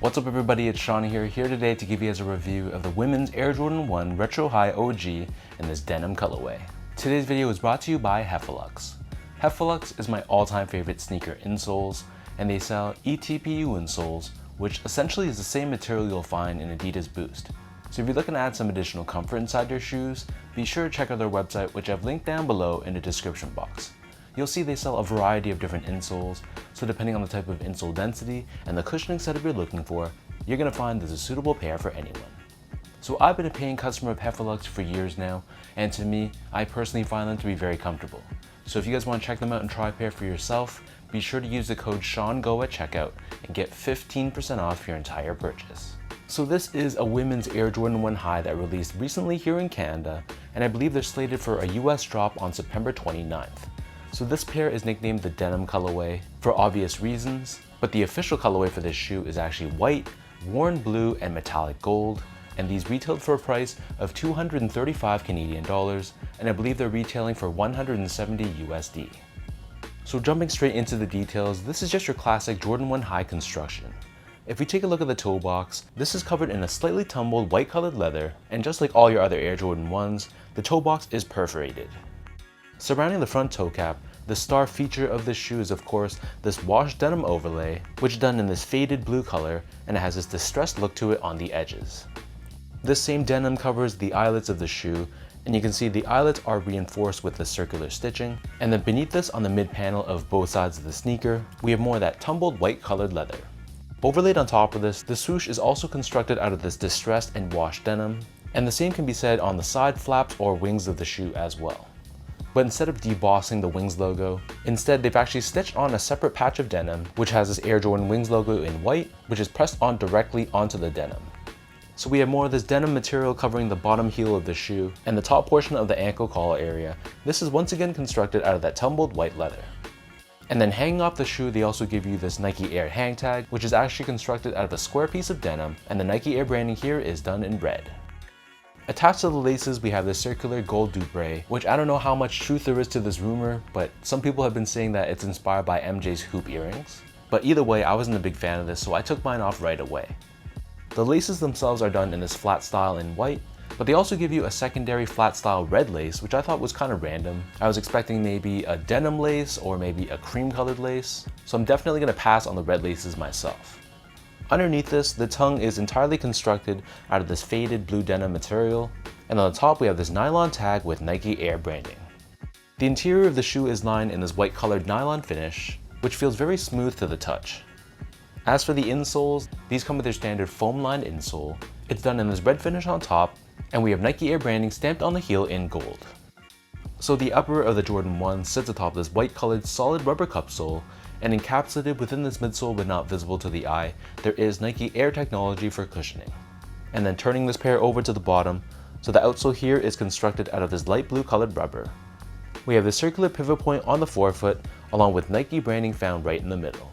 What's up everybody, it's Sean here today to give you guys a review of the women's Air Jordan 1 Retro High OG in this denim colorway. Today's video is brought to you by Heffelux. Heffelux is my all-time favorite sneaker insoles, and they sell ETPU insoles, which essentially is the same material you'll find in Adidas Boost. So if you're looking to add some additional comfort inside your shoes, be sure to check out their website, which I've linked down below in the description box. You'll see they sell a variety of different insoles, so depending on the type of insole density and the cushioning setup you're looking for, you're going to find there's a suitable pair for anyone. So I've been a paying customer of Heffelux for years now, and to me, I personally find them to be very comfortable. So if you guys want to check them out and try a pair for yourself, be sure to use the code SEANGO at checkout and get 15% off your entire purchase. So this is a women's Air Jordan 1 High that released recently here in Canada, and I believe they're slated for a US drop on September 29th. So this pair is nicknamed the Denim colorway for obvious reasons, but the official colorway for this shoe is actually white, worn blue, and metallic gold, and these retailed for a price of 235 Canadian dollars, and I believe they're retailing for 170 USD. So jumping straight into the details, this is just your classic Jordan 1 High construction. If we take a look at the toe box, this is covered in a slightly tumbled white colored leather, and just like all your other Air Jordan 1s, the toe box is perforated. Surrounding the front toe cap, the star feature of this shoe is of course this washed denim overlay, which is done in this faded blue color, and it has this distressed look to it on the edges. This same denim covers the eyelets of the shoe, and you can see the eyelets are reinforced with the circular stitching, and then beneath this on the mid panel of both sides of the sneaker, we have more of that tumbled white colored leather. Overlaid on top of this, the swoosh is also constructed out of this distressed and washed denim, and the same can be said on the side flaps or wings of the shoe as well. But instead of debossing the Wings logo, instead they've actually stitched on a separate patch of denim, which has this Air Jordan Wings logo in white, which is pressed on directly onto the denim. So we have more of this denim material covering the bottom heel of the shoe and the top portion of the ankle collar area. This is once again constructed out of that tumbled white leather. And then hanging off the shoe, they also give you this Nike Air hang tag, which is actually constructed out of a square piece of denim, and the Nike Air branding here is done in red. Attached to the laces, we have this circular gold dupre, which I don't know how much truth there is to this rumor, but some people have been saying that it's inspired by MJ's hoop earrings. But either way, I wasn't a big fan of this, so I took mine off right away. The laces themselves are done in this flat style in white, but they also give you a secondary flat style red lace, which I thought was kind of random. I was expecting maybe a denim lace or maybe a cream colored lace, so I'm definitely going to pass on the red laces myself. Underneath this, the tongue is entirely constructed out of this faded blue denim material, and on the top we have this nylon tag with Nike Air branding. The interior of the shoe is lined in this white colored nylon finish, which feels very smooth to the touch. As for the insoles, these come with their standard foam lined insole. It's done in this red finish on top, and we have Nike Air branding stamped on the heel in gold. So the upper of the Jordan 1 sits atop this white colored solid rubber cup sole, and encapsulated within this midsole but not visible to the eye, there is Nike Air technology for cushioning. And then turning this pair over to the bottom, so the outsole here is constructed out of this light blue colored rubber. We have the circular pivot point on the forefoot, along with Nike branding found right in the middle.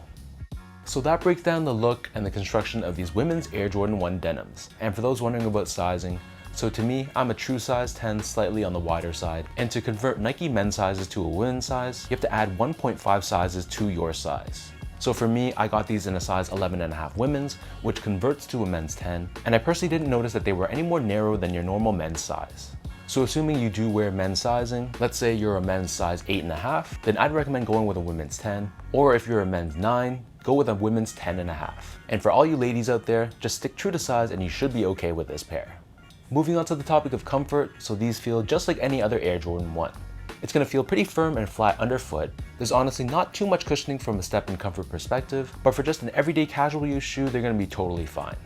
So that breaks down the look and the construction of these women's Air Jordan 1 denims. And for those wondering about sizing, so to me, I'm a true size 10, slightly on the wider side, and to convert Nike men's sizes to a women's size, you have to add 1.5 sizes to your size. So for me, I got these in a size 11.5 women's, which converts to a men's 10, and I personally didn't notice that they were any more narrow than your normal men's size. So assuming you do wear men's sizing, let's say you're a men's size 8.5, then I'd recommend going with a women's 10, or if you're a men's 9, go with a women's 10.5. And for all you ladies out there, just stick true to size and you should be okay with this pair. Moving on to the topic of comfort, so these feel just like any other Air Jordan 1. It's going to feel pretty firm and flat underfoot. There's honestly not too much cushioning from a step and comfort perspective, but for just an everyday casual use shoe, they're going to be totally fine.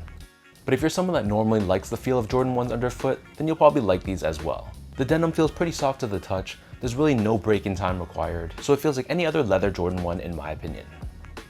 But if you're someone that normally likes the feel of Jordan 1s underfoot, then you'll probably like these as well. The denim feels pretty soft to the touch, there's really no break-in time required, so it feels like any other leather Jordan 1 in my opinion.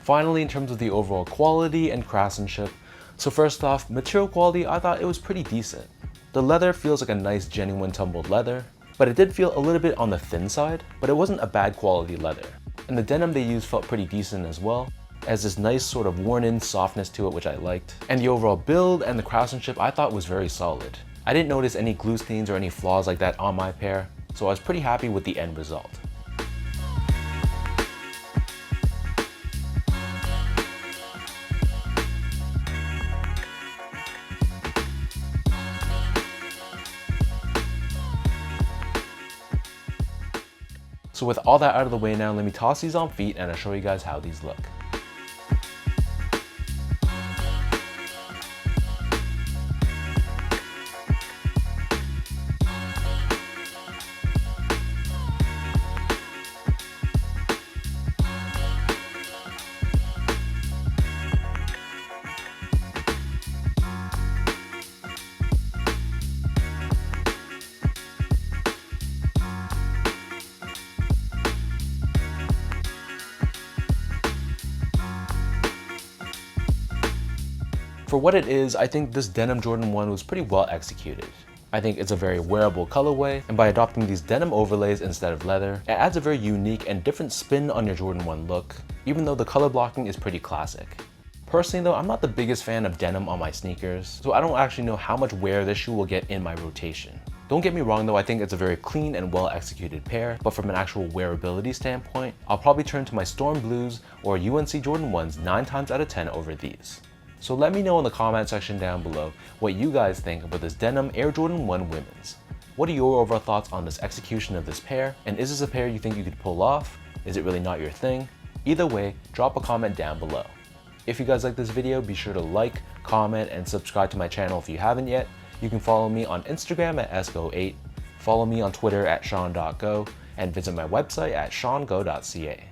Finally, in terms of the overall quality and craftsmanship, so first off, material quality, I thought it was pretty decent. The leather feels like a nice genuine tumbled leather, but it did feel a little bit on the thin side, but it wasn't a bad quality leather. And the denim they used felt pretty decent as well, as this nice sort of worn in softness to it, which I liked. And the overall build and the craftsmanship I thought was very solid. I didn't notice any glue stains or any flaws like that on my pair, so I was pretty happy with the end result. So with all that out of the way now, let me toss these on feet and I'll show you guys how these look. For what it is, I think this denim Jordan 1 was pretty well executed. I think it's a very wearable colorway, and by adopting these denim overlays instead of leather, it adds a very unique and different spin on your Jordan 1 look, even though the color blocking is pretty classic. Personally though, I'm not the biggest fan of denim on my sneakers, so I don't actually know how much wear this shoe will get in my rotation. Don't get me wrong though, I think it's a very clean and well executed pair, but from an actual wearability standpoint, I'll probably turn to my Storm Blues or UNC Jordan 1s 9 times out of 10 over these. So let me know in the comment section down below what you guys think about this denim Air Jordan 1 women's. What are your overall thoughts on this execution of this pair? And is this a pair you think you could pull off? Is it really not your thing? Either way, drop a comment down below. If you guys like this video, be sure to like, comment, and subscribe to my channel if you haven't yet. You can follow me on Instagram at sgo8, follow me on Twitter at sean.go, and visit my website at seango.ca.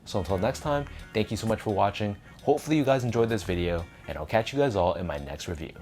So until next time, thank you so much for watching. Hopefully you guys enjoyed this video, and I'll catch you guys all in my next review.